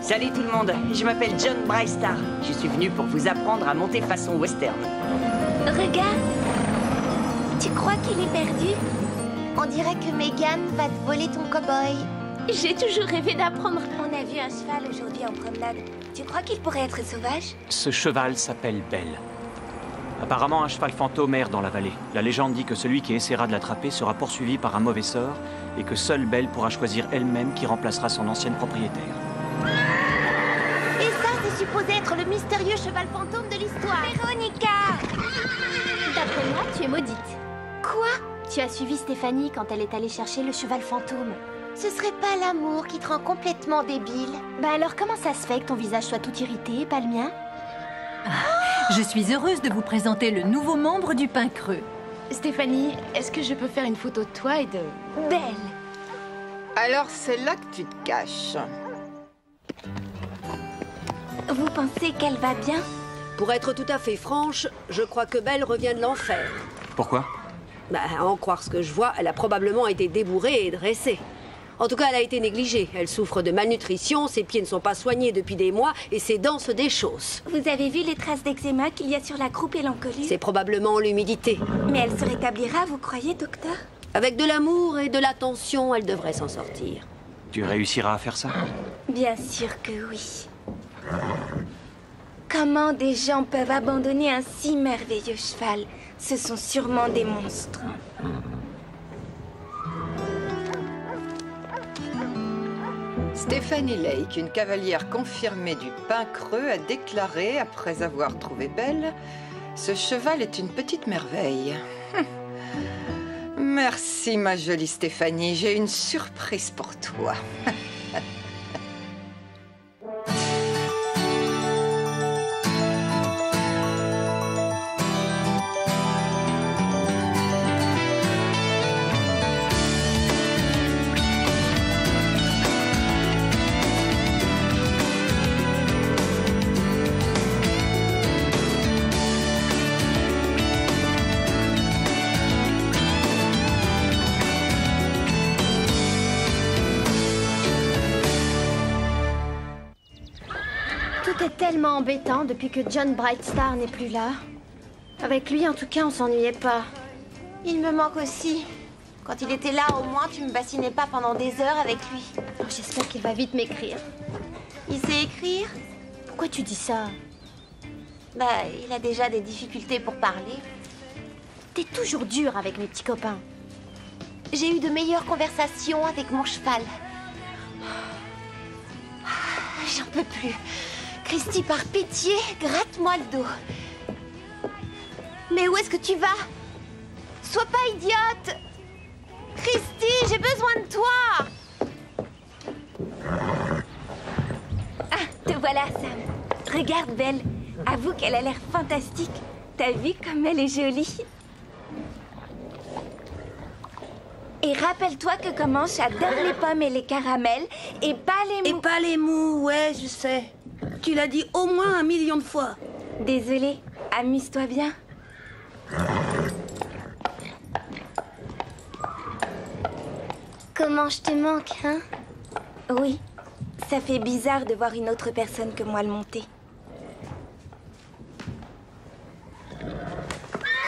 Salut tout le monde, je m'appelle John Brightstar. Je suis venu pour vous apprendre à monter façon western. Regarde. Tu crois qu'il est perdu? On dirait que Megan va te voler ton cow-boy. J'ai toujours rêvé d'apprendre. On a vu un cheval aujourd'hui en promenade. Tu crois qu'il pourrait être sauvage? Ce cheval s'appelle Belle. Apparemment, un cheval fantôme erre dans la vallée. La légende dit que celui qui essaiera de l'attraper sera poursuivi par un mauvais sort et que seule Belle pourra choisir elle-même qui remplacera son ancienne propriétaire. Et ça, c'est supposé être le mystérieux cheval fantôme de l'histoire. Véronica! D'après moi, tu es maudite. Quoi? Tu as suivi Stéphanie quand elle est allée chercher le cheval fantôme. Ce serait pas l'amour qui te rend complètement débile? Bah alors comment ça se fait que ton visage soit tout irrité et pas le mien? Je suis heureuse de vous présenter le nouveau membre du Pain Creux. Stéphanie, est-ce que je peux faire une photo de toi et de... Belle! Alors c'est là que tu te caches. Vous pensez qu'elle va bien? Pour être tout à fait franche, je crois que Belle revient de l'enfer. Pourquoi? Bah, à en croire ce que je vois, elle a probablement été débourrée et dressée. En tout cas, elle a été négligée. Elle souffre de malnutrition, ses pieds ne sont pas soignés depuis des mois et ses dents se déchaussent. Vous avez vu les traces d'eczéma qu'il y a sur la croupe et l'encolure? C'est probablement l'humidité. Mais elle se rétablira, vous croyez, docteur? Avec de l'amour et de l'attention, elle devrait s'en sortir. Tu réussiras à faire ça? Bien sûr que oui. Comment des gens peuvent abandonner un si merveilleux cheval? Ce sont sûrement des monstres. Stéphanie Lake, une cavalière confirmée du Pain Creux, a déclaré, après avoir trouvé Belle, « Ce cheval est une petite merveille. » Merci, ma jolie Stéphanie. J'ai une surprise pour toi. Tout est tellement embêtant depuis que John Brightstar n'est plus là. Avec lui, en tout cas, on s'ennuyait pas. Il me manque aussi. Quand il était là, au moins, tu me bassinais pas pendant des heures avec lui. Oh, j'espère qu'il va vite m'écrire. Il sait écrire? Pourquoi tu dis ça? Bah, il a déjà des difficultés pour parler. T'es toujours dur avec mes petits copains. J'ai eu de meilleures conversations avec mon cheval. J'en peux plus. Christy, par pitié, gratte-moi le dos. Mais où est-ce que tu vas? Sois pas idiote! Christy, j'ai besoin de toi! Ah, te voilà, Sam. Regarde, Belle. Avoue qu'elle a l'air fantastique. T'as vu comme elle est jolie? Et rappelle-toi que comment j'adore les pommes et les caramels et pas les mous. Et pas les mous, ouais, je sais. Tu l'as dit au moins 1 million de fois. Désolée, amuse-toi bien. Comment je te manque, hein? Oui, ça fait bizarre de voir une autre personne que moi le monter.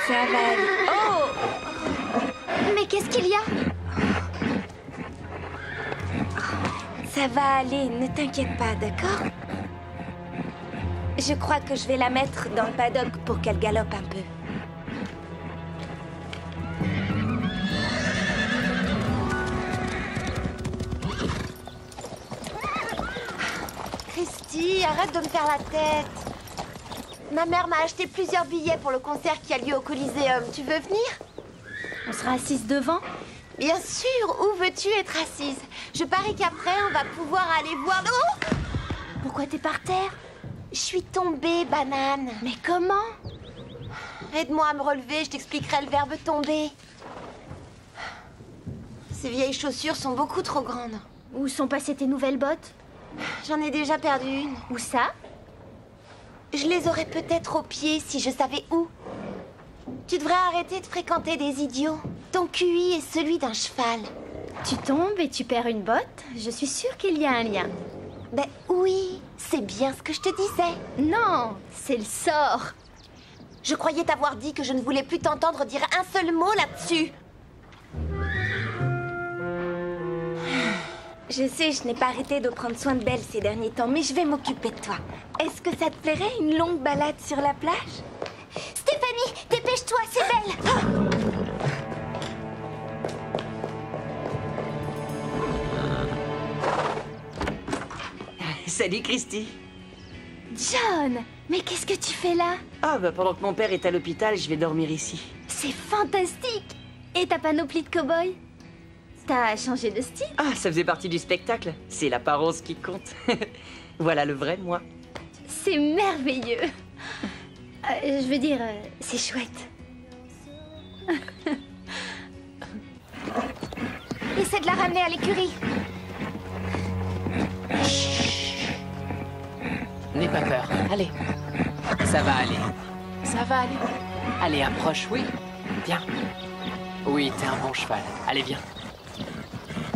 Ça va aller. Oh! Mais qu'est-ce qu'il y a? Ça va aller, ne t'inquiète pas, d'accord? Je crois que je vais la mettre dans le paddock pour qu'elle galope un peu. Christy, arrête de me faire la tête. Ma mère m'a acheté plusieurs billets pour le concert qui a lieu au Coliseum. Tu veux venir? On sera assise devant? Bien sûr, où veux-tu être assise? Je parie qu'après, on va pouvoir aller voir... Oh! Pourquoi t'es par terre? Je suis tombée, banane. Mais comment? Aide-moi à me relever, je t'expliquerai le verbe tomber. Ces vieilles chaussures sont beaucoup trop grandes. Où sont passées tes nouvelles bottes? J'en ai déjà perdu une. Où ça? Je les aurais peut-être aux pieds si je savais où. Tu devrais arrêter de fréquenter des idiots. Ton QI est celui d'un cheval. Tu tombes et tu perds une botte? Je suis sûre qu'il y a un lien. Ben oui, c'est bien ce que je te disais. Non, c'est le sort. Je croyais t'avoir dit que je ne voulais plus t'entendre dire un seul mot là-dessus. Je sais, je n'ai pas arrêté de prendre soin de Belle ces derniers temps, mais je vais m'occuper de toi. Est-ce que ça te plairait une longue balade sur la plage? Stéphanie, dépêche-toi, c'est Belle. Salut, Christy. John, mais qu'est-ce que tu fais là? Ah, bah pendant que mon père est à l'hôpital, je vais dormir ici. C'est fantastique! Et ta panoplie de cow-boy? T'as changé de style? Ah, ça faisait partie du spectacle. C'est l'apparence qui compte. Voilà le vrai moi. C'est merveilleux! Je veux dire, c'est chouette. Essaie de la ramener à l'écurie. N'aie pas peur. Allez. Ça va aller. Ça va aller. Allez, approche, oui. Viens. Oui, t'es un bon cheval. Allez, viens.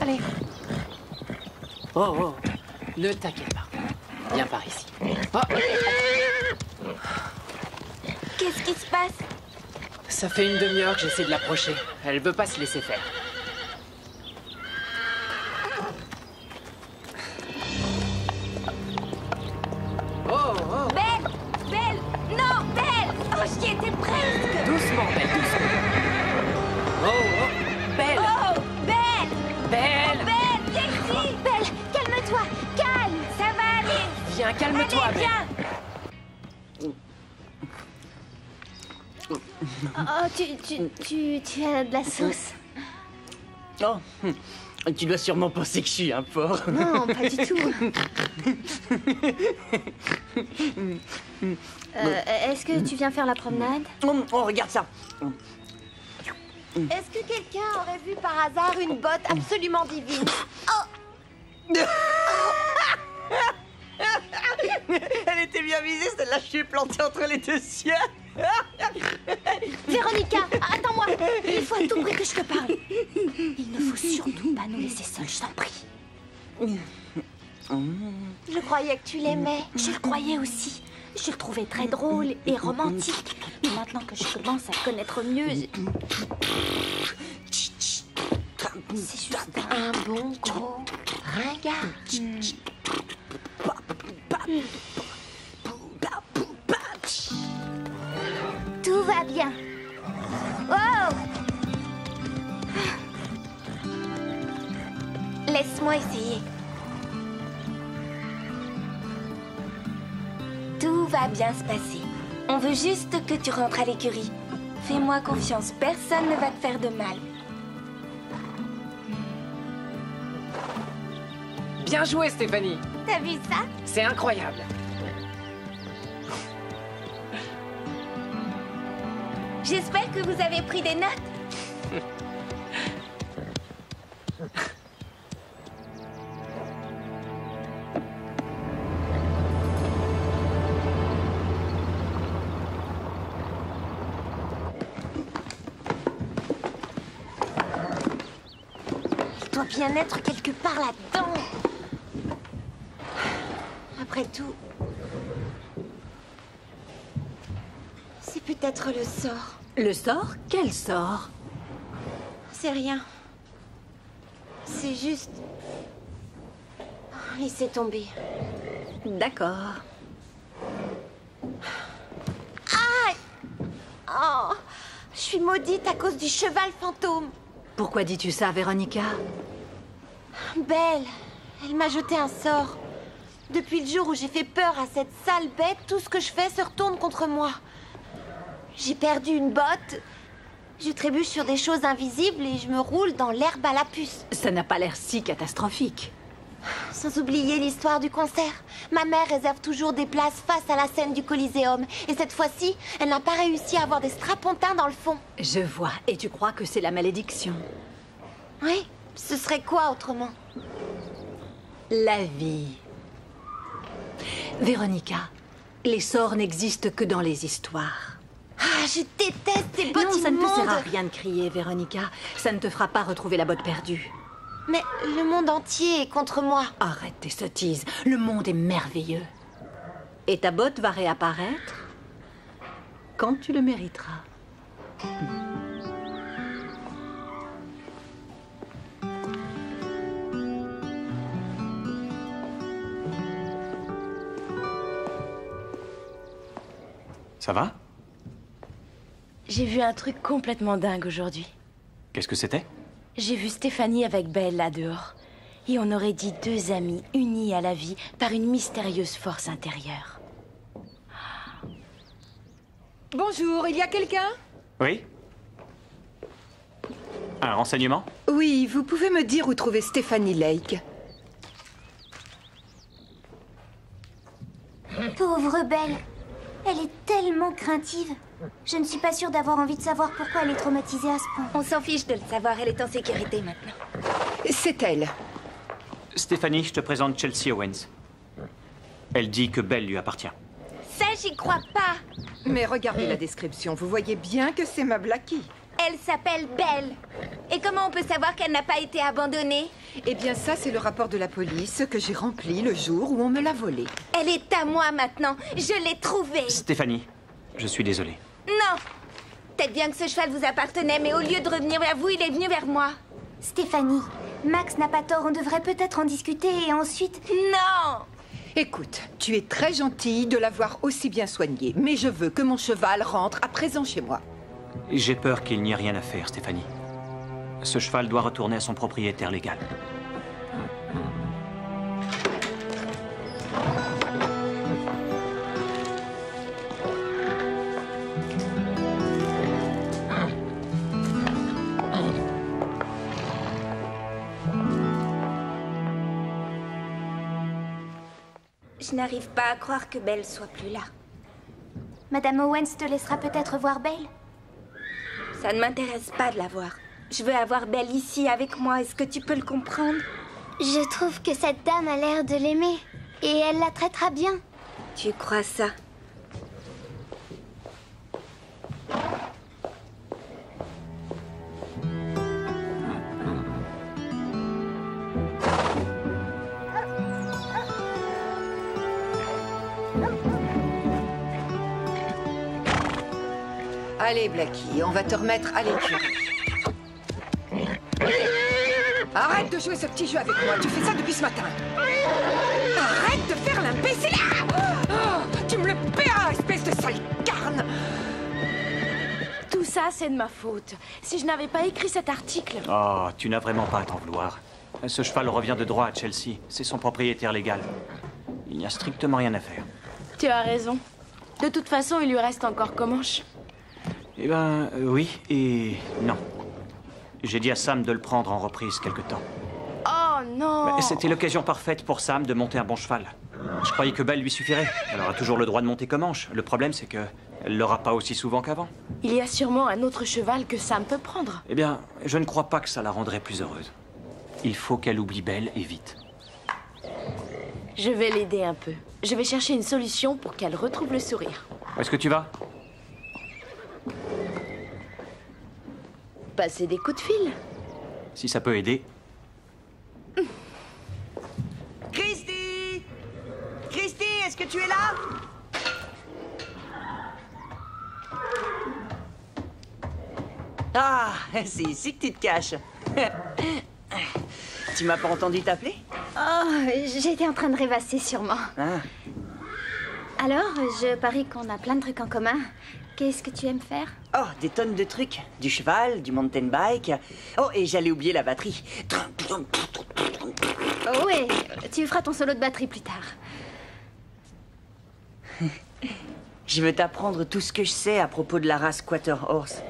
Allez. Oh, oh. Ne t'inquiète pas. Viens par ici. Oh. Qu'est-ce qui se passe? Ça fait une demi-heure que j'essaie de l'approcher. Elle veut pas se laisser faire. Belle! Belle! Non, Belle! Oh, j'y étais presque! Doucement, Belle, doucement. Oh, oh. Belle! Oh, Belle! Belle! Belle, viens ici! Belle, calme-toi, calme. Ça va aller! Viens, calme-toi, Allez, Belle. viens! Oh, tu as de la sauce? Oh, tu dois sûrement penser que je suis un porc. Non, pas du tout. Est-ce que tu viens faire la promenade? Oh, regarde ça. Est-ce que quelqu'un aurait vu par hasard une botte absolument divine? Elle était bien visée, celle-là, je suis plantée entre les deux cieux. Véronica, attends-moi. Il faut à tout prix que je te parle. Il ne faut surtout pas nous laisser seuls, je t'en prie. Je croyais que tu l'aimais. Je le croyais aussi. Je le trouvais très drôle et romantique. Mais maintenant que je commence à le connaître mieux, C'est juste un bon gros ringard. Tout va bien. Oh! laisse-moi essayer. Tout va bien se passer. On veut juste que tu rentres à l'écurie. Fais-moi confiance, personne ne va te faire de mal. Bien joué, Stéphanie. T'as vu ça? C'est incroyable. J'espère que vous avez pris des notes. Il doit bien être quelque part là-dedans. Après tout, c'est peut-être le sort. Le sort? Quel sort? C'est rien. C'est juste... Laissez tomber. D'accord. Aïe! Oh, je suis maudite à cause du cheval fantôme. Pourquoi dis-tu ça, Véronica? Belle, elle m'a jeté un sort. Depuis le jour où j'ai fait peur à cette sale bête, tout ce que je fais se retourne contre moi. J'ai perdu une botte, je trébuche sur des choses invisibles et je me roule dans l'herbe à la puce. Ça n'a pas l'air si catastrophique. Sans oublier l'histoire du concert. Ma mère réserve toujours des places face à la scène du Coliseum. Et cette fois-ci, elle n'a pas réussi à avoir des strapontins dans le fond. Je vois. Et tu crois que c'est la malédiction? Oui, ce serait quoi autrement? La vie. Véronica, les sorts n'existent que dans les histoires. Ah, je déteste ces bottes Non, ça ne te immondes. sert à rien de crier, Véronica. Ça ne te fera pas retrouver la botte perdue. Mais le monde entier est contre moi. Arrête tes sottises, le monde est merveilleux. Et ta botte va réapparaître quand tu le mériteras. Ça va? J'ai vu un truc complètement dingue aujourd'hui. Qu'est-ce que c'était? J'ai vu Stéphanie avec Belle là dehors. Et on aurait dit deux amis unis à la vie par une mystérieuse force intérieure. Bonjour, il y a quelqu'un? Oui? Un renseignement? Oui, vous pouvez me dire où trouver Stéphanie Lake? Pauvre Belle. Elle est tellement craintive. Je ne suis pas sûre d'avoir envie de savoir pourquoi elle est traumatisée à ce point. On s'en fiche de le savoir, elle est en sécurité maintenant. C'est elle. Stéphanie, je te présente Chelsea Owens. Elle dit que Belle lui appartient. Ça, j'y crois pas. Mais regardez la description, vous voyez bien que c'est ma Blackie. Elle s'appelle Belle. Et comment on peut savoir qu'elle n'a pas été abandonnée? Eh bien ça, c'est le rapport de la police que j'ai rempli le jour où on me l'a volée. Elle est à moi maintenant. Je l'ai trouvée. Stéphanie, je suis désolé. Non. Peut-être bien que ce cheval vous appartenait, mais au lieu de revenir vers vous, il est venu vers moi. Stéphanie, Max n'a pas tort. On devrait peut-être en discuter et ensuite... Non. Écoute, tu es très gentille de l'avoir aussi bien soignée, mais je veux que mon cheval rentre à présent chez moi. J'ai peur qu'il n'y ait rien à faire, Stéphanie. Ce cheval doit retourner à son propriétaire légal. Je n'arrive pas à croire que Belle soit plus là. Madame Owens te laissera peut-être voir Belle? Ça ne m'intéresse pas de la voir. Je veux avoir Belle ici avec moi. Est-ce que tu peux le comprendre? Je trouve que cette dame a l'air de l'aimer. Et elle la traitera bien. Tu crois ça? Allez, Blackie, on va te remettre à l'écurie. Arrête de jouer ce petit jeu avec moi, tu fais ça depuis ce matin. Arrête de faire l'imbécile. Oh, tu me le paieras, espèce de sale carne. Tout ça, c'est de ma faute. Si je n'avais pas écrit cet article... Oh, tu n'as vraiment pas à t'en vouloir. Ce cheval revient de droit à Chelsea. C'est son propriétaire légal. Il n'y a strictement rien à faire. Tu as raison. De toute façon, il lui reste encore Comanche. Eh ben, oui et non. J'ai dit à Sam de le prendre en reprise quelque temps. Oh non! C'était l'occasion parfaite pour Sam de monter un bon cheval. Je croyais que Belle lui suffirait. Elle aura toujours le droit de monter Comanche. Le problème, c'est que elle l'aura pas aussi souvent qu'avant. Il y a sûrement un autre cheval que Sam peut prendre. Eh bien, je ne crois pas que ça la rendrait plus heureuse. Il faut qu'elle oublie Belle et vite. Je vais l'aider un peu. Je vais chercher une solution pour qu'elle retrouve le sourire. Où est-ce que tu vas? Passer des coups de fil. Si ça peut aider. Christy! Christy, est-ce que tu es là? Ah, c'est ici que tu te caches. Tu m'as pas entendu t'appeler? Oh, j'étais en train de rêvasser sûrement. Ah. Alors, je parie qu'on a plein de trucs en commun. Qu'est-ce que tu aimes faire? Oh, des tonnes de trucs. Du cheval, du mountain bike. Oh, et j'allais oublier la batterie. Oh, ouais, tu feras ton solo de batterie plus tard. Je veux t'apprendre tout ce que je sais à propos de la race Quarter Horse.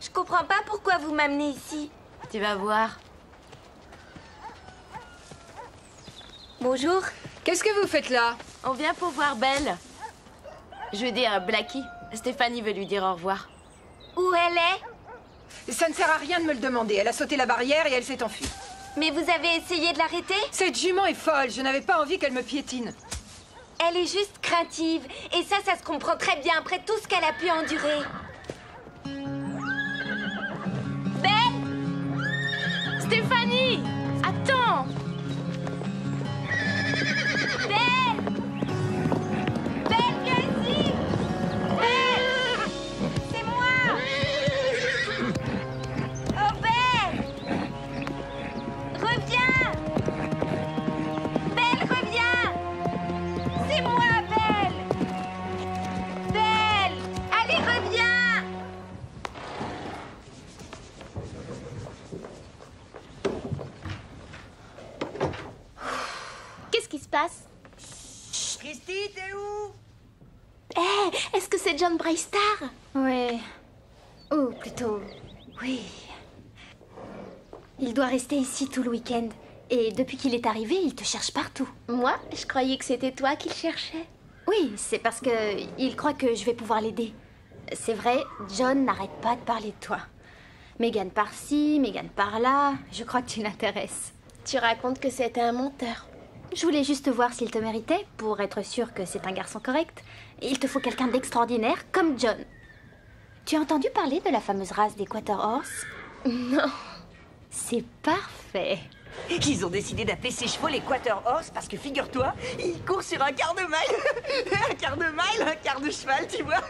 Je comprends pas pourquoi vous m'amenez ici. Tu vas voir. Bonjour. Qu'est-ce que vous faites là? On vient pour voir Belle. Je veux dire Blackie. Stéphanie veut lui dire au revoir. Où elle est? Ça ne sert à rien de me le demander. Elle a sauté la barrière et elle s'est enfuie. Mais vous avez essayé de l'arrêter? Cette jument est folle, je n'avais pas envie qu'elle me piétine. Elle est juste craintive. Et ça se comprend très bien après tout ce qu'elle a pu endurer. Belle! Stéphanie! Attends! Belle! Belle, viens ici! Belle! C'est moi! Oh, Belle! Reviens! Belle, reviens! C'est moi, Belle! Belle! Allez, reviens! Qu'est-ce qui se passe? Christy, t'es où? Eh, est-ce que c'est John Brightstar? Ouais. Ou plutôt, oui. Il doit rester ici tout le week-end. Et depuis qu'il est arrivé, il te cherche partout. Moi, je croyais que c'était toi qu'il cherchait. Oui, c'est parce que il croit que je vais pouvoir l'aider. C'est vrai, John n'arrête pas de parler de toi. Megan par-ci, Megan par-là. Je crois que tu l'intéresses. Tu racontes que c'était un menteur. Je voulais juste voir s'il te méritait, pour être sûr que c'est un garçon correct. Il te faut quelqu'un d'extraordinaire comme John. Tu as entendu parler de la fameuse race des Quarter Horse? Non. C'est parfait. Ils ont décidé d'appeler ces chevaux les Quarter Horse parce que, figure-toi, ils courent sur un quart de mile. Un quart de mile, un quart de cheval, tu vois.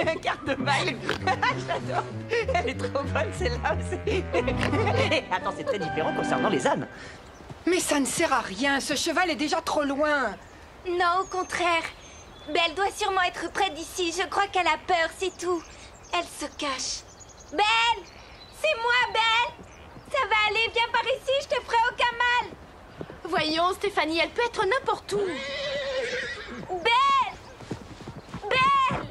Un quart de mile. J'adore. Elle est trop bonne, celle-là. Attends, c'est très différent concernant les ânes. Mais ça ne sert à rien, ce cheval est déjà trop loin. Non, au contraire. Belle doit sûrement être près d'ici. Je crois qu'elle a peur, c'est tout. Elle se cache. Belle! C'est moi, Belle! Ça va aller, viens par ici, je te ferai aucun mal. Voyons, Stéphanie, elle peut être n'importe où. Belle! Belle!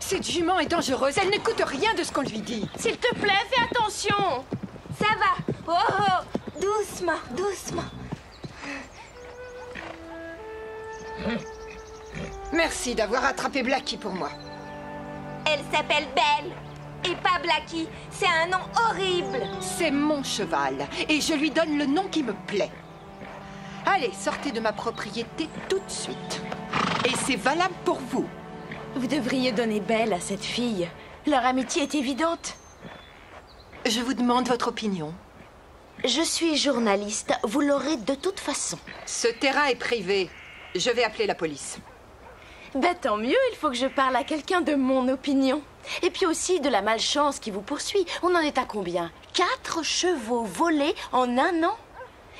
Cette jument est dangereuse, elle n'écoute rien de ce qu'on lui dit. S'il te plaît, fais attention. Ça va. Oh, oh, doucement, doucement. Merci d'avoir attrapé Blackie pour moi. Elle s'appelle Belle. Et pas Blackie. C'est un nom horrible. C'est mon cheval, et je lui donne le nom qui me plaît. Allez, sortez de ma propriété tout de suite. Et c'est valable pour vous. Vous devriez donner Belle à cette fille. Leur amitié est évidente. Je vous demande votre opinion. Je suis journaliste, vous l'aurez de toute façon. Ce terrain est privé. Je vais appeler la police. Ben tant mieux, il faut que je parle à quelqu'un de mon opinion. Et puis aussi de la malchance qui vous poursuit. On en est à combien? 4 chevaux volés en un an?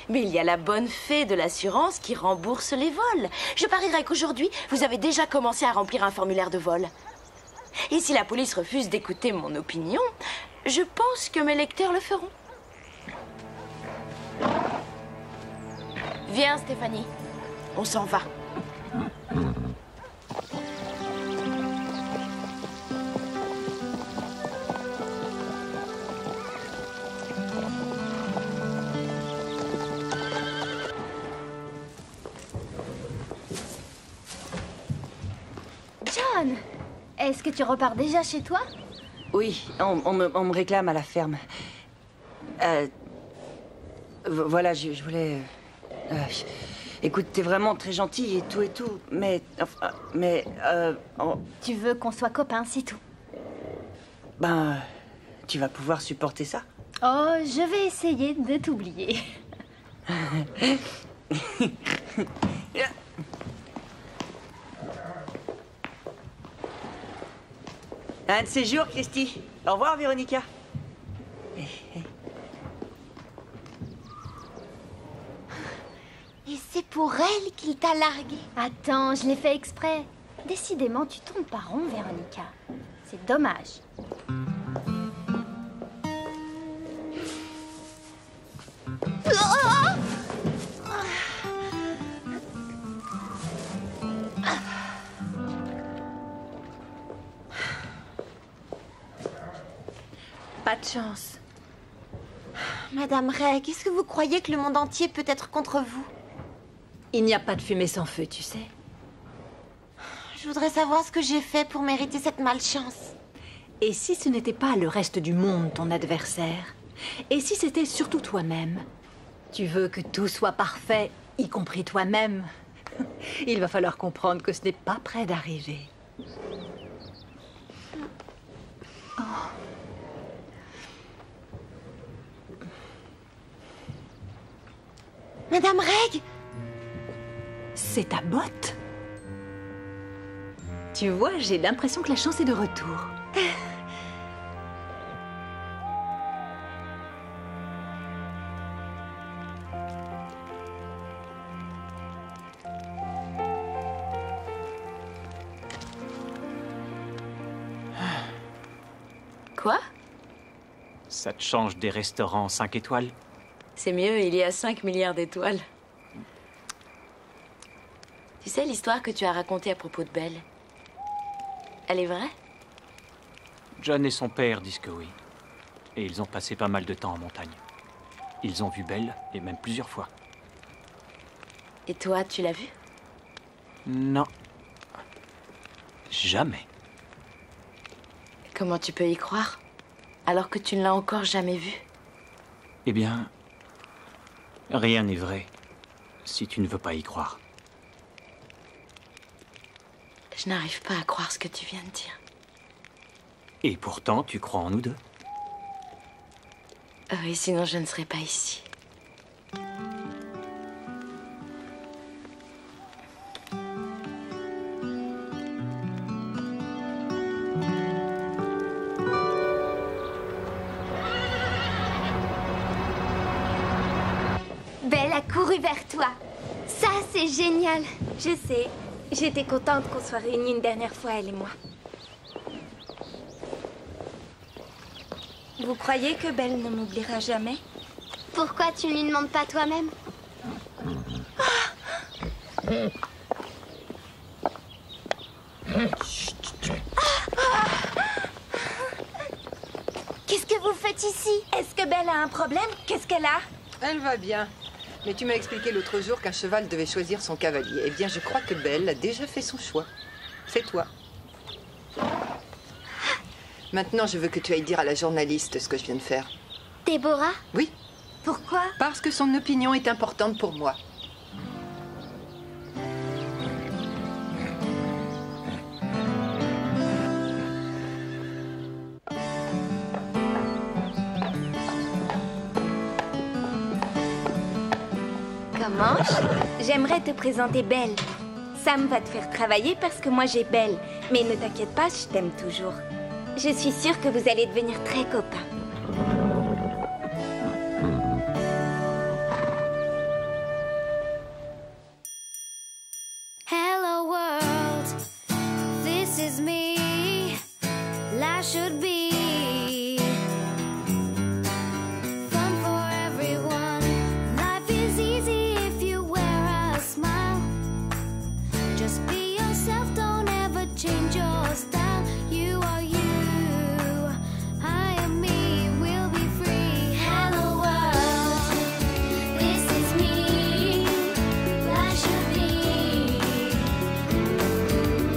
Mais il y a la bonne fée de l'assurance qui rembourse les vols. Je parierais qu'aujourd'hui, vous avez déjà commencé à remplir un formulaire de vol. Et si la police refuse d'écouter mon opinion, je pense que mes lecteurs le feront. Viens, Stéphanie. On s'en va. John, est-ce que tu repars déjà chez toi? Oui, on me réclame à la ferme. Voilà, je voulais... écoute, t'es vraiment très gentil et tout, mais... Tu veux qu'on soit copains, c'est tout. Ben, tu vas pouvoir supporter ça? Oh, je vais essayer de t'oublier. Un de ces jours, Christy. Au revoir, Véronica. Et c'est pour elle qu'il t'a largué. Attends, je l'ai fait exprès. Décidément, tu tournes pas rond, Véronica. C'est dommage. Pas de chance. Madame Reg, est-ce que vous croyez que le monde entier peut être contre vous? Il n'y a pas de fumée sans feu, tu sais. Je voudrais savoir ce que j'ai fait pour mériter cette malchance. Et si ce n'était pas le reste du monde ton adversaire? Et si c'était surtout toi-même? Tu veux que tout soit parfait, y compris toi-même. Il va falloir comprendre que ce n'est pas près d'arriver. Oh. Madame Reg! C'est ta botte? Tu vois, j'ai l'impression que la chance est de retour. Quoi? Ça te change des restaurants 5 étoiles? C'est mieux, il y a 5 milliards d'étoiles. Tu sais l'histoire que tu as racontée à propos de Belle? Elle est vraie? John et son père disent que oui. Et ils ont passé pas mal de temps en montagne. Ils ont vu Belle, et même plusieurs fois. Et toi, tu l'as vue? Non. Jamais. Comment tu peux y croire, alors que tu ne l'as encore jamais vue? Eh bien, rien n'est vrai si tu ne veux pas y croire. Je n'arrive pas à croire ce que tu viens de dire. Et pourtant, tu crois en nous deux. Oui, sinon je ne serais pas ici. Belle a couru vers toi. Ça, c'est génial. Je sais. J'étais contente qu'on soit réunis une dernière fois, elle et moi. Vous croyez que Belle ne m'oubliera jamais? Pourquoi tu ne lui demandes pas toi-même? Qu'est-ce que vous faites ici? Est-ce que Belle a un problème? Qu'est-ce qu'elle a? Elle va bien. Mais tu m'as expliqué l'autre jour qu'un cheval devait choisir son cavalier. Eh bien, je crois que Belle a déjà fait son choix. C'est toi. Maintenant, je veux que tu ailles dire à la journaliste ce que je viens de faire. Déborah? Oui. Pourquoi? Parce que son opinion est importante pour moi. Comment? J'aimerais te présenter Belle. Sam va te faire travailler parce que moi j'ai Belle. Mais ne t'inquiète pas, je t'aime toujours. Je suis sûre que vous allez devenir très copains. Hello world, this is me. Life should be fun for everyone. Life is easy if you wear a smile. Just be yourself, don't ever change your style. You are you, I am me, we'll be free. Hello world, this is me. Life should be,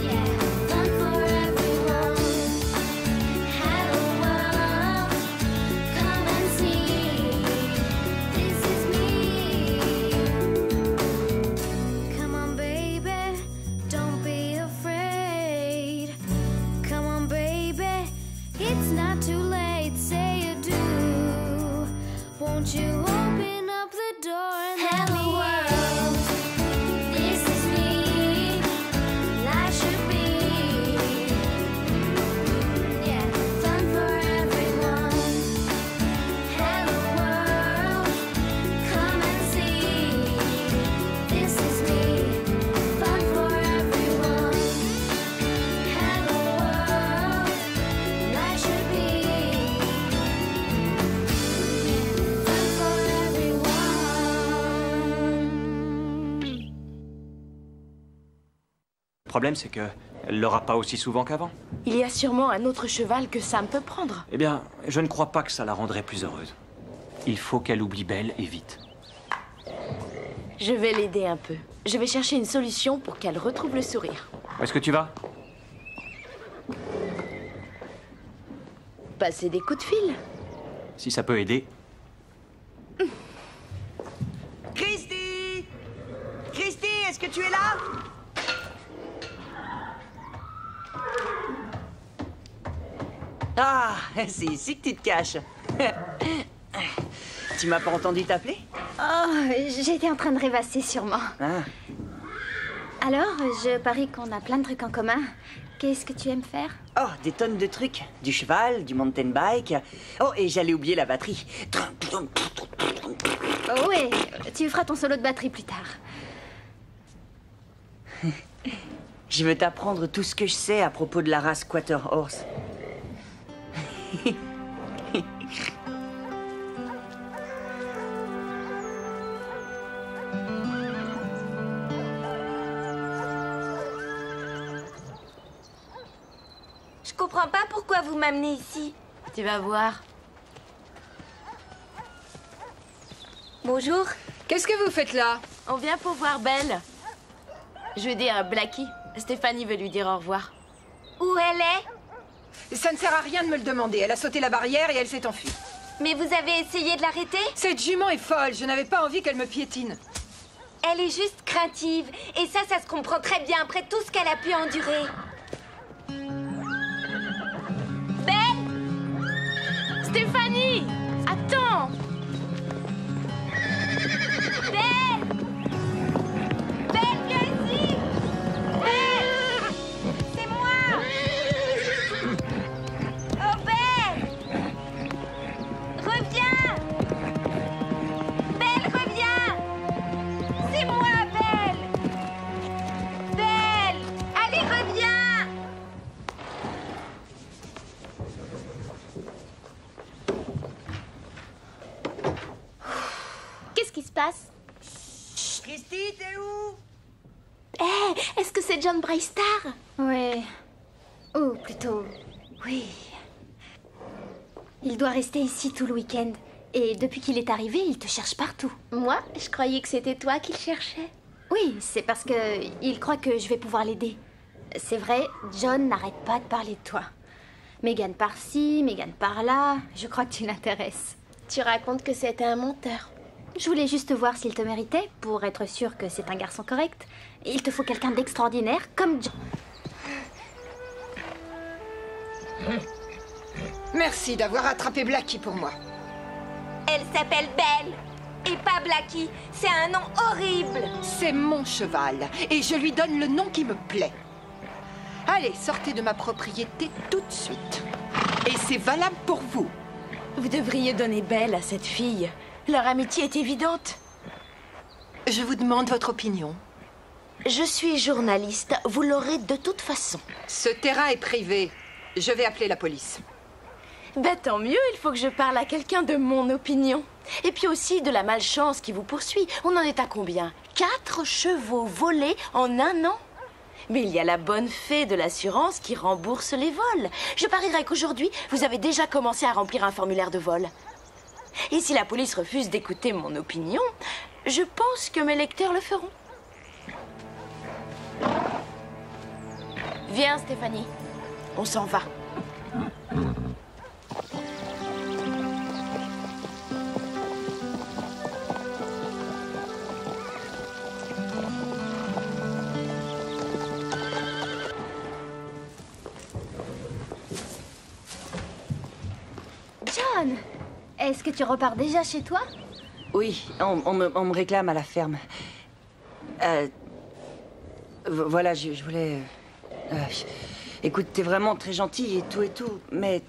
yeah, fun for everyone. Hello world, come and see. This is me. Come on, baby, don't be afraid. Come on, baby, it's not too late. Say you do. Won't you open up the door and let me in? This is me. Life should be, yeah, fun for everyone. Hello world, come and see. This is me, fun for everyone. Hello world, life should be, fun for everyone. Le problème, c'est que elle l'aura pas aussi souvent qu'avant. Il y a sûrement un autre cheval que Sam peut prendre. Eh bien, je ne crois pas que ça la rendrait plus heureuse. Il faut qu'elle oublie Belle et vite. Je vais l'aider un peu. Je vais chercher une solution pour qu'elle retrouve le sourire. Où est-ce que tu vas? Passer des coups de fil. Si ça peut aider. que tu es là? Ah, c'est ici que tu te caches. Tu m'as pas entendu t'appeler? Oh, j'étais en train de rêvasser sûrement. Ah. Alors, je parie qu'on a plein de trucs en commun. Qu'est-ce que tu aimes faire? Oh, des tonnes de trucs. Du cheval, du mountain bike. Oh, et j'allais oublier la batterie. Oh ouais, tu feras ton solo de batterie plus tard. Je veux t'apprendre tout ce que je sais à propos de la race Quarter Horse. Je comprends pas pourquoi vous m'amenez ici. Tu vas voir. Bonjour. Qu'est-ce que vous faites là? On vient pour voir Belle. Je veux dire Blackie. Stéphanie veut lui dire au revoir. Où elle est? Ça ne sert à rien de me le demander. Elle a sauté la barrière et elle s'est enfuie. Mais vous avez essayé de l'arrêter? Cette jument est folle. Je n'avais pas envie qu'elle me piétine. Elle est juste craintive. Et ça se comprend très bien après tout ce qu'elle a pu endurer. Belle! Stéphanie! Attends! Belle! Belle, viens ici! Belle! C'est moi! Oh, Belle! Reviens! Belle, reviens! C'est moi, Belle! Belle! Allez, reviens! Qu'est-ce qui se passe? Christy, t'es où? Eh, est-ce que c'est John Braystar? Ouais. Ou plutôt, oui. Il doit rester ici tout le week-end. Et depuis qu'il est arrivé, il te cherche partout. Moi, je croyais que c'était toi qu'il cherchait. Oui, c'est parce que il croit que je vais pouvoir l'aider. C'est vrai, John n'arrête pas de parler de toi. Megan par-ci, Megan par-là. Je crois que tu l'intéresses. Tu racontes que c'était un menteur. Je voulais juste voir s'il te méritait, pour être sûr que c'est un garçon correct. Il te faut quelqu'un d'extraordinaire comme John. Merci d'avoir attrapé Blackie pour moi. Elle s'appelle Belle. Et pas Blackie. C'est un nom horrible. C'est mon cheval. Et je lui donne le nom qui me plaît. Allez, sortez de ma propriété tout de suite. Et c'est valable pour vous. Vous devriez donner Belle à cette fille. Leur amitié est évidente. Je vous demande votre opinion. Je suis journaliste, vous l'aurez de toute façon. Ce terrain est privé. Je vais appeler la police. Ben tant mieux, il faut que je parle à quelqu'un de mon opinion. Et puis aussi de la malchance qui vous poursuit. On en est à combien? 4 chevaux volés en un an? Mais il y a la bonne fée de l'assurance qui rembourse les vols. Je parierais qu'aujourd'hui, vous avez déjà commencé à remplir un formulaire de vol. Et si la police refuse d'écouter mon opinion, je pense que mes lecteurs le feront. Viens, Stéphanie. On s'en va. John, est-ce que tu repars déjà chez toi? Oui, on me réclame à la ferme. Voilà, je voulais... écoute, t'es vraiment très gentil et tout, mais...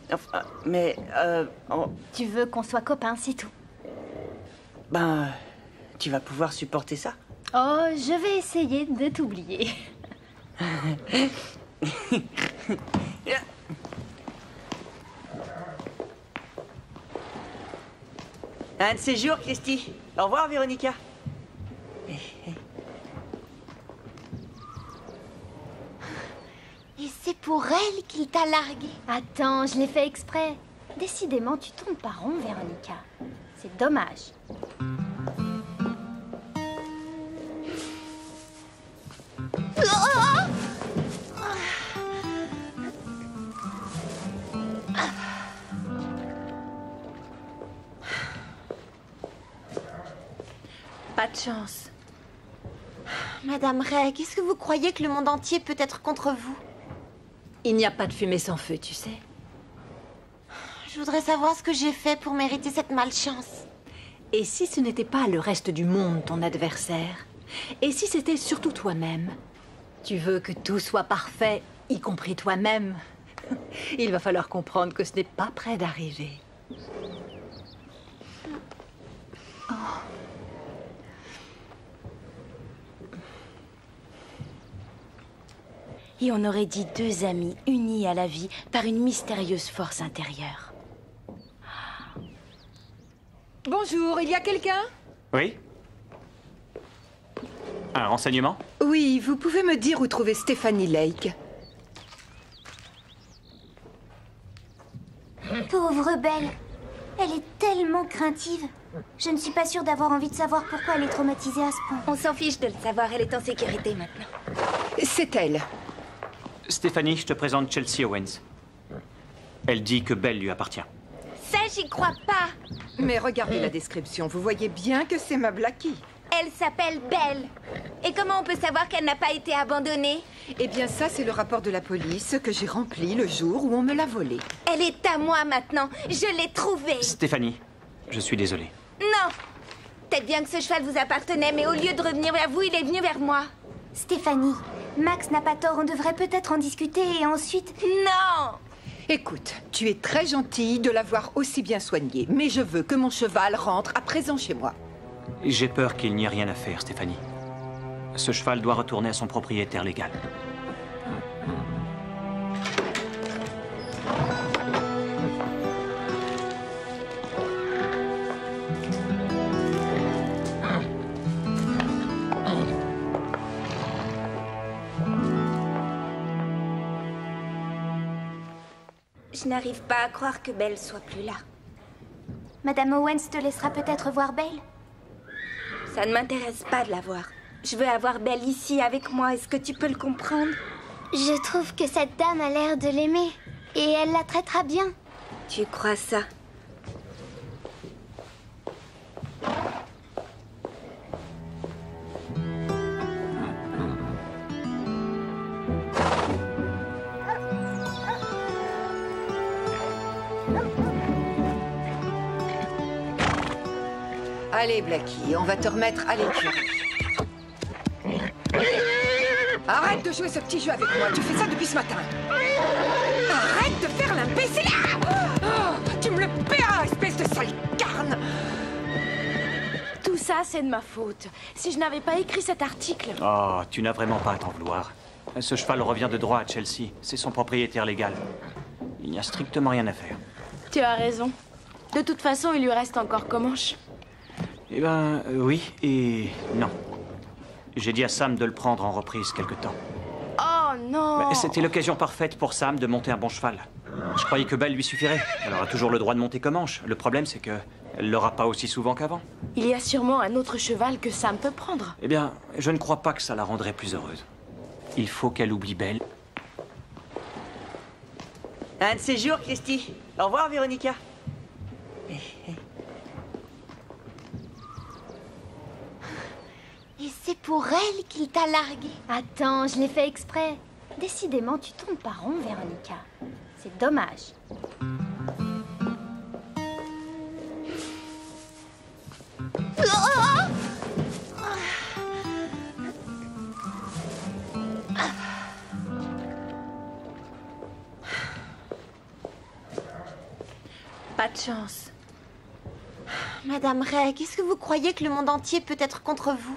Tu veux qu'on soit copains, c'est tout. Ben, tu vas pouvoir supporter ça? Oh, je vais essayer de t'oublier. Un de ces jours, Christy. Au revoir, Véronica. Et c'est pour elle qu'il t'a largué. Attends, je l'ai fait exprès. Décidément, tu tournes pas rond, Véronica. C'est dommage. Pas de chance. Madame Reg, est-ce que vous croyez que le monde entier peut être contre vous? Il n'y a pas de fumée sans feu, tu sais. Je voudrais savoir ce que j'ai fait pour mériter cette malchance. Et si ce n'était pas le reste du monde ton adversaire? Et si c'était surtout toi-même? Tu veux que tout soit parfait, y compris toi-même? Il va falloir comprendre que ce n'est pas près d'arriver. Oh. Et on aurait dit deux amis unis à la vie par une mystérieuse force intérieure. Bonjour, il y a quelqu'un? Oui? Un renseignement? Oui, vous pouvez me dire où trouver Stephanie Lake? Pauvre Belle. Elle est tellement craintive. Je ne suis pas sûre d'avoir envie de savoir pourquoi elle est traumatisée à ce point. On s'en fiche de le savoir, elle est en sécurité maintenant. C'est elle. Stéphanie, je te présente Chelsea Owens. Elle dit que Belle lui appartient. Ça, j'y crois pas. Mais regardez la description, vous voyez bien que c'est ma Blackie. Elle s'appelle Belle. Et comment on peut savoir qu'elle n'a pas été abandonnée? Eh bien ça, c'est le rapport de la police que j'ai rempli le jour où on me l'a volée. Elle est à moi maintenant. Je l'ai trouvée. Stéphanie, je suis désolé. Non. Peut-être bien que ce cheval vous appartenait, mais au lieu de revenir vers vous, il est venu vers moi. Stéphanie, Max n'a pas tort, on devrait peut-être en discuter et ensuite... Non! Écoute, tu es très gentille de l'avoir aussi bien soigné, mais je veux que mon cheval rentre à présent chez moi. J'ai peur qu'il n'y ait rien à faire, Stéphanie. Ce cheval doit retourner à son propriétaire légal. Je n'arrive pas à croire que Belle soit plus là. Madame Owens te laissera peut-être voir Belle? Ça ne m'intéresse pas de la voir. Je veux avoir Belle ici avec moi. Est-ce que tu peux le comprendre? Je trouve que cette dame a l'air de l'aimer. Et elle la traitera bien. Tu crois ça? Allez, Blackie, on va te remettre à l'écurie. Arrête de jouer ce petit jeu avec moi, tu fais ça depuis ce matin. Arrête de faire l'imbécile. Oh, tu me le paieras, espèce de sale carne. Tout ça, c'est de ma faute. Si je n'avais pas écrit cet article... Oh, tu n'as vraiment pas à t'en vouloir. Ce cheval revient de droit à Chelsea. C'est son propriétaire légal. Il n'y a strictement rien à faire. Tu as raison. De toute façon, il lui reste encore Comanche. Eh ben, oui et non. J'ai dit à Sam de le prendre en reprise quelque temps. Oh non! C'était l'occasion parfaite pour Sam de monter un bon cheval. Je croyais que Belle lui suffirait. Elle aura toujours le droit de monter Comanche. Le problème, c'est que elle l'aura pas aussi souvent qu'avant. Il y a sûrement un autre cheval que Sam peut prendre. Eh bien, je ne crois pas que ça la rendrait plus heureuse. Il faut qu'elle oublie Belle. Un de ces jours, Christy. Au revoir, Véronica. Et c'est pour elle qu'il t'a largué. Attends, je l'ai fait exprès. Décidément, tu tournes pas rond, Véronica. C'est dommage. Pas de chance. Madame Reg, est-ce que vous croyez que le monde entier peut être contre vous?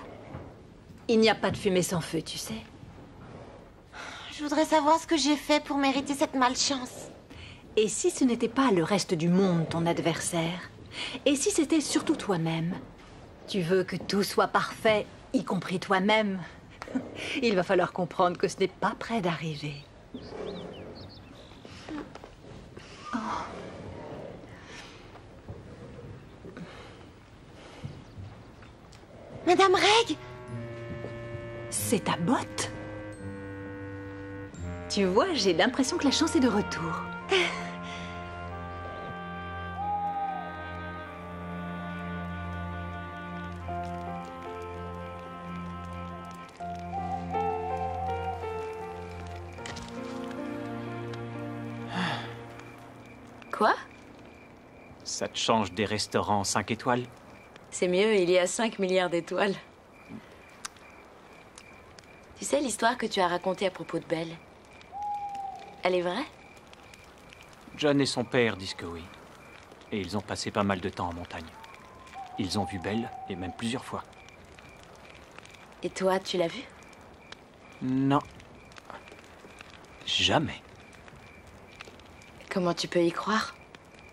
Il n'y a pas de fumée sans feu, tu sais. Je voudrais savoir ce que j'ai fait pour mériter cette malchance. Et si ce n'était pas le reste du monde ton adversaire? Et si c'était surtout toi-même? Tu veux que tout soit parfait, y compris toi-même? Il va falloir comprendre que ce n'est pas près d'arriver. Oh. Madame Reg! C'est ta botte? Tu vois, j'ai l'impression que la chance est de retour. Quoi? Ça te change des restaurants 5 étoiles? C'est mieux, il y a 5 milliards d'étoiles. Tu sais l'histoire que tu as racontée à propos de Belle? Elle est vraie? John et son père disent que oui. Et ils ont passé pas mal de temps en montagne. Ils ont vu Belle, et même plusieurs fois. Et toi, tu l'as vue? Non. Jamais. Comment tu peux y croire?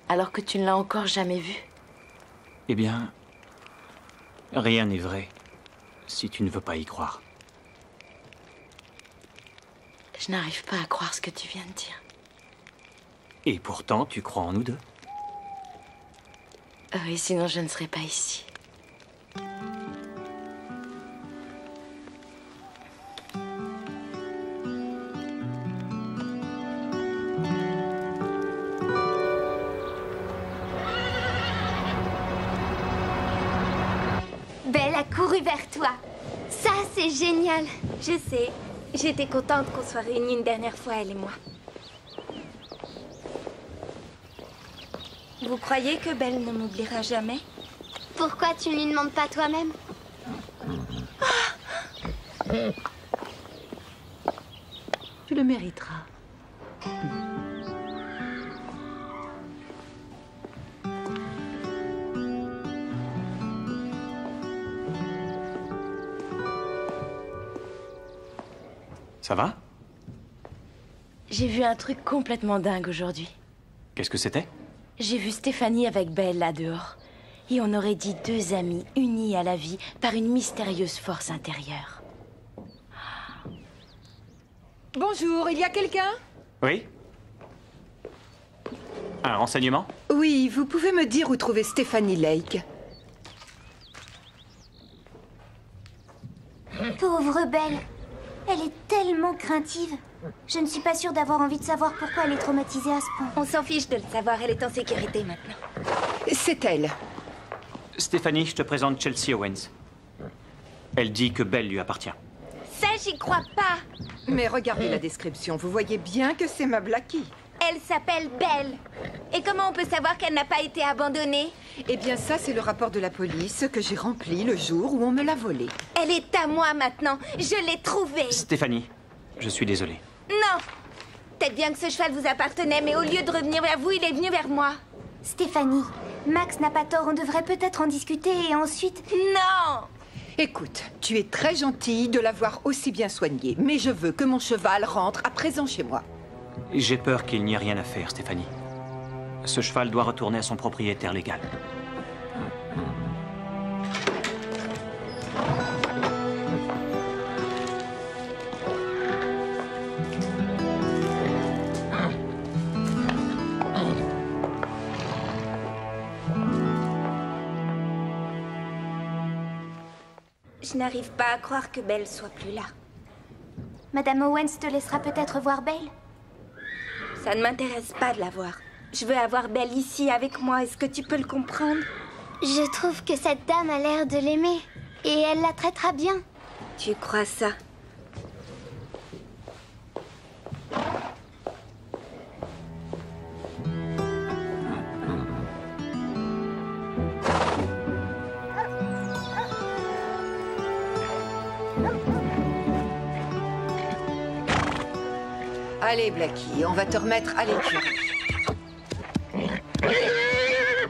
Alors que tu ne l'as encore jamais vue? Eh bien, rien n'est vrai si tu ne veux pas y croire. Je n'arrive pas à croire ce que tu viens de dire. Et pourtant, tu crois en nous deux. Oui, sinon je ne serais pas ici. Belle a couru vers toi. Ça, c'est génial. Je sais. J'étais contente qu'on soit réunis une dernière fois, elle et moi. Vous croyez que Belle ne m'oubliera jamais? Pourquoi tu ne lui demandes pas toi-même? Tu le mériteras. Ça va? J'ai vu un truc complètement dingue aujourd'hui. Qu'est-ce que c'était? J'ai vu Stéphanie avec Belle là dehors. Et on aurait dit deux amis unis à la vie par une mystérieuse force intérieure. Bonjour, il y a quelqu'un? Oui? Un renseignement? Oui, vous pouvez me dire où trouver Stephanie Lake? Pauvre Belle. Elle est tellement craintive. Je ne suis pas sûre d'avoir envie de savoir pourquoi elle est traumatisée à ce point. On s'en fiche de le savoir, elle est en sécurité maintenant. C'est elle. Stéphanie, je te présente Chelsea Owens. Elle dit que Belle lui appartient. Ça, j'y crois pas. Mais regardez la description, vous voyez bien que c'est ma Blackie. Elle s'appelle Belle. Et comment on peut savoir qu'elle n'a pas été abandonnée? Eh bien ça, c'est le rapport de la police que j'ai rempli le jour où on me l'a volée. Elle est à moi maintenant. Je l'ai trouvée. Stéphanie, je suis désolé. Non. Peut-être bien que ce cheval vous appartenait, mais au lieu de revenir vers vous, il est venu vers moi. Stéphanie, Max n'a pas tort. On devrait peut-être en discuter et ensuite... Non. Écoute, tu es très gentille de l'avoir aussi bien soignée, mais je veux que mon cheval rentre à présent chez moi. J'ai peur qu'il n'y ait rien à faire, Stéphanie. Ce cheval doit retourner à son propriétaire légal. Je n'arrive pas à croire que Belle soit plus là. Madame Owens te laissera peut-être voir Belle? Ça ne m'intéresse pas de la voir. Je veux avoir Belle ici avec moi. Est-ce que tu peux le comprendre? Je trouve que cette dame a l'air de l'aimer. Et elle la traitera bien. Tu crois ça? Allez, Blackie, on va te remettre à l'écurie.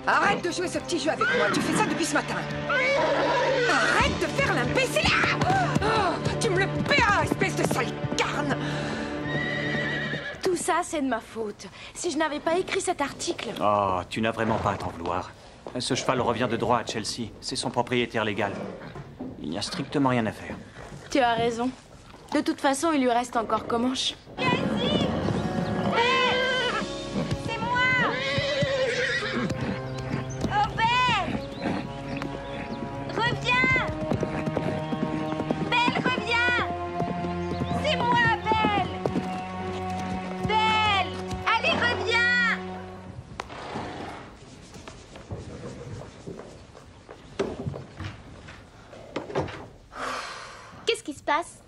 Arrête de jouer ce petit jeu avec moi, tu fais ça depuis ce matin. Arrête de faire l'imbécile. Tu me le paieras, espèce de sale carne. Tout ça, c'est de ma faute. Si je n'avais pas écrit cet article... Oh, tu n'as vraiment pas à t'en vouloir. Ce cheval revient de droit à Chelsea. C'est son propriétaire légal. Il n'y a strictement rien à faire. Tu as raison. De toute façon, il lui reste encore Comanche. C'est moi! Oh, Belle! Reviens! Belle, reviens! C'est moi, Belle! Belle! Allez, reviens! Qu'est-ce qui se passe?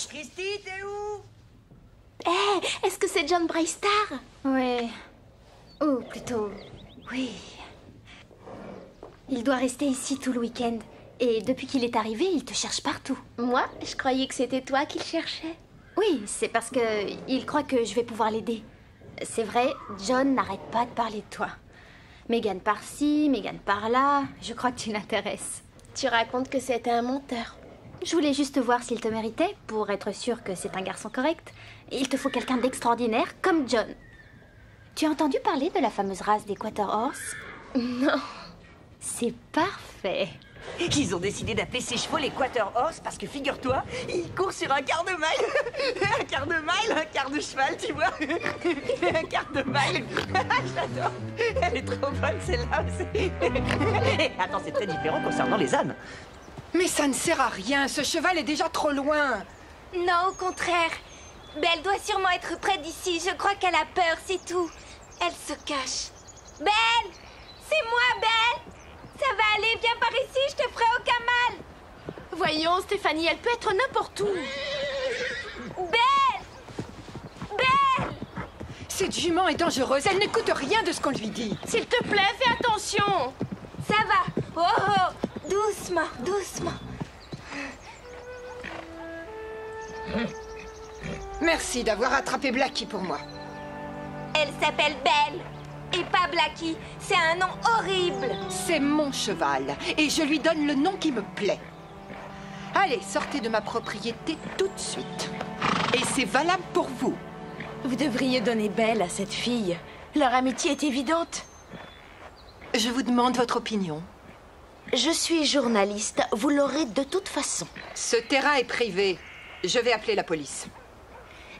Christy, t'es où? Est-ce que c'est John Braystar? Ouais. Ou plutôt, oui. Il doit rester ici tout le week-end. Et depuis qu'il est arrivé, il te cherche partout. Moi, je croyais que c'était toi qu'il cherchait. Oui, c'est parce que il croit que je vais pouvoir l'aider. C'est vrai, John n'arrête pas de parler de toi. Megan par-ci, Megan par-là. Je crois que tu l'intéresses. Tu racontes que c'était un menteur. Je voulais juste voir s'il te méritait, pour être sûr que c'est un garçon correct. Il te faut quelqu'un d'extraordinaire comme John. Tu as entendu parler de la fameuse race des Quarter Horse? Non. C'est parfait. Ils ont décidé d'appeler ces chevaux les Quarter Horse parce que, figure-toi, ils courent sur un quart de mile. Un quart de mile, un quart de cheval, tu vois. Un quart de mile. J'adore. Elle est trop bonne, celle-là. Attends, c'est très différent concernant les ânes. Mais ça ne sert à rien, ce cheval est déjà trop loin. Non, au contraire. Belle doit sûrement être près d'ici. Je crois qu'elle a peur, c'est tout. Elle se cache. Belle! C'est moi, Belle! Ça va aller, viens par ici, je te ferai aucun mal. Voyons, Stéphanie, elle peut être n'importe où. Belle! Belle! Cette jument est dangereuse, elle n'écoute rien de ce qu'on lui dit. S'il te plaît, fais attention. Ça va. Oh, oh. Doucement, doucement. Merci d'avoir attrapé Blackie pour moi. Elle s'appelle Belle. Et pas Blackie. C'est un nom horrible. C'est mon cheval, et je lui donne le nom qui me plaît. Allez, sortez de ma propriété tout de suite. Et c'est valable pour vous. Vous devriez donner Belle à cette fille. Leur amitié est évidente. Je vous demande votre opinion. Je suis journaliste, vous l'aurez de toute façon. Ce terrain est privé. Je vais appeler la police.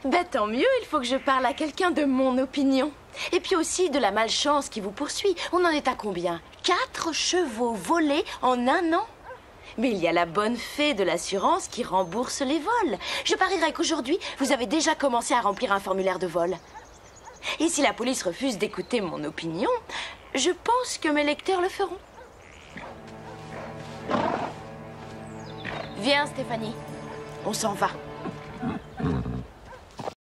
Ben tant mieux, il faut que je parle à quelqu'un de mon opinion. Et puis aussi de la malchance qui vous poursuit. On en est à combien? 4 chevaux volés en un an? Mais il y a la bonne fée de l'assurance qui rembourse les vols. Je parierais qu'aujourd'hui, vous avez déjà commencé à remplir un formulaire de vol. Et si la police refuse d'écouter mon opinion, je pense que mes lecteurs le feront. Viens, Stéphanie. On s'en va.